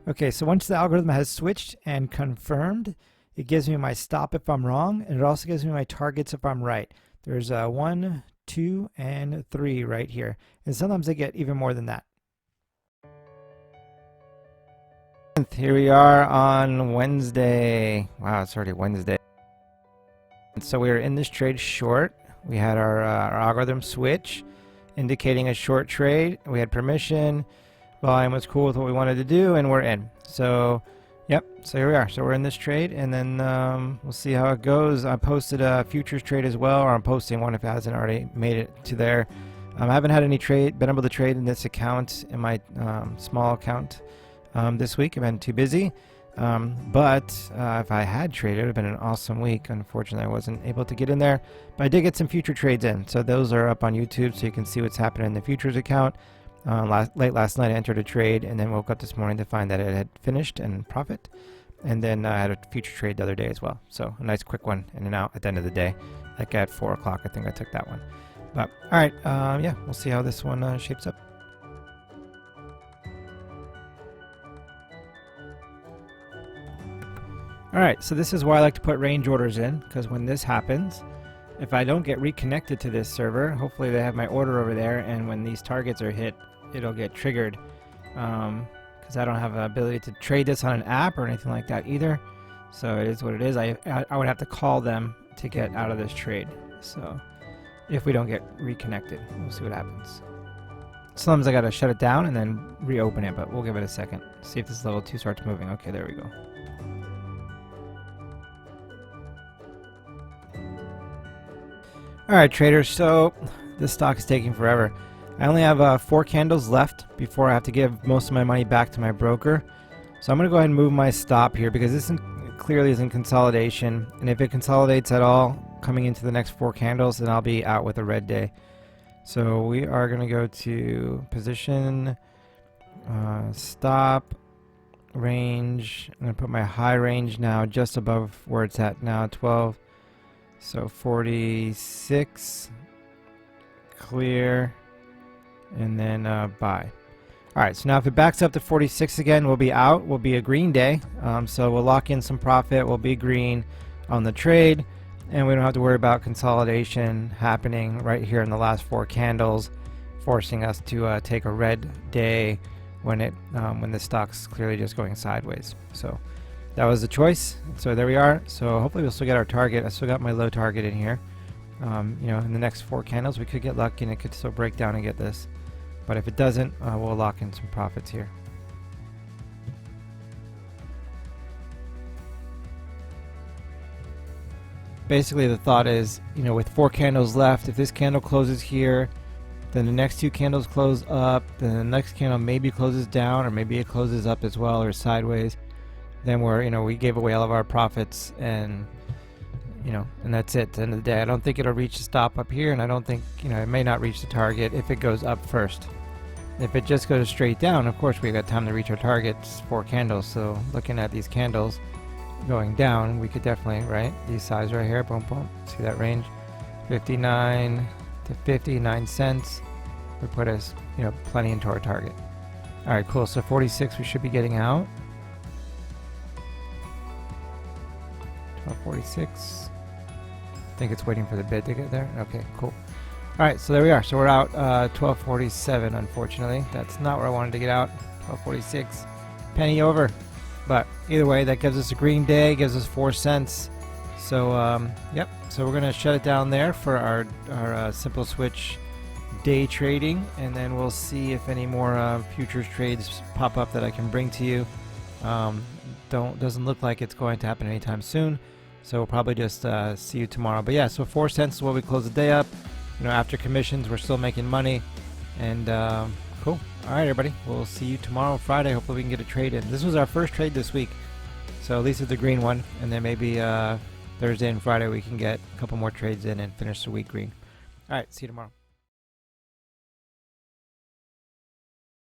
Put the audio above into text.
Okay, so once the algorithm has switched and confirmed, it gives me my stop if I'm wrong, and it also gives me my targets if I'm right. There's 1, 2, and 3 right here, and sometimes I get even more than that. Here we are on Wednesday. Wow, it's already Wednesday. So we were in this trade short. We had our algorithm switch, indicating a short trade. We had permission. Volume was cool with what we wanted to do, and we're in. So, yep. So here we are. So we're in this trade, and then we'll see how it goes. I posted a futures trade as well, or I'm posting one if it hasn't already made it to there. I haven't had any been able to trade in this account, in my small account this week. I've been too busy. But if I had traded, it would have been an awesome week. Unfortunately, I wasn't able to get in there, but I did get some future trades in. So those are up on YouTube, so you can see what's happening in the futures account. Late last night I entered a trade and then woke up this morning to find that it had finished and profit. And then I had a future trade the other day as well. So a nice quick one in and out at the end of the day. Like at 4 o'clock I think I took that one. But alright, yeah, we'll see how this one shapes up. Alright, so this is why I like to put range orders in, because when this happens, if I don't get reconnected to this server, hopefully they have my order over there, and when these targets are hit, it'll get triggered. Because I don't have the ability to trade this on an app or anything like that either. So it is what it is. I would have to call them to get out of this trade. So if we don't get reconnected, we'll see what happens. Sometimes I gotta shut it down and then reopen it, but we'll give it a second. See if this level 2 starts moving. Okay, there we go. Alright traders, so this stock is taking forever. I only have 4 candles left before I have to give most of my money back to my broker. So I'm going to go ahead and move my stop here because this clearly is in consolidation. And if it consolidates at all coming into the next 4 candles, then I'll be out with a red day. So we are going to go to position, stop, range. I'm going to put my high range now just above where it's at now, 12. So 46, clear, and then buy. Alright, so now if it backs up to 46 again, we'll be out. We'll be a green day. So we'll lock in some profit. We'll be green on the trade, and we don't have to worry about consolidation happening right here in the last 4 candles, forcing us to take a red day when the stock's clearly just going sideways. So that was the choice. So there we are. So hopefully we'll still get our target. I still got my low target in here. You know, in the next 4 candles we could get lucky and it could still break down and get this. But if it doesn't, we'll lock in some profits here. Basically the thought is, you know, with 4 candles left, if this candle closes here, then the next 2 candles close up, then the next candle maybe closes down, or maybe it closes up as well, or sideways. Then we gave away all of our profits, and and that's it at the end of the day. I don't think it'll reach the stop up here, and I don't think, it may not reach the target if it goes up first. If it just goes straight down, of course we got time to reach our targets, 4 candles. So looking at these candles going down, we could definitely, right, these sides right here, boom boom, see that range, 59 to 59 cents would put us, plenty into our target. All right, cool. So 46 we should be getting out. 1246. I think it's waiting for the bid to get there. Okay, cool. Alright, so there we are. So we're out 1247, unfortunately. That's not where I wanted to get out. 1246. Penny over. But either way, that gives us a green day, gives us 4 cents. So, yep. So we're going to shut it down there for our simple switch day trading. And then we'll see if any more futures trades pop up that I can bring to you. Doesn't look like it's going to happen anytime soon, so we'll probably just see you tomorrow. But yeah, so 4 cents is what we close the day up. After commissions we're still making money, and cool. All right everybody, we'll see you tomorrow, Friday. Hopefully we can get a trade in. This was our first trade this week, so at least it's a green one, and then maybe Thursday and Friday we can get a couple more trades in and finish the week green. All right, see you tomorrow.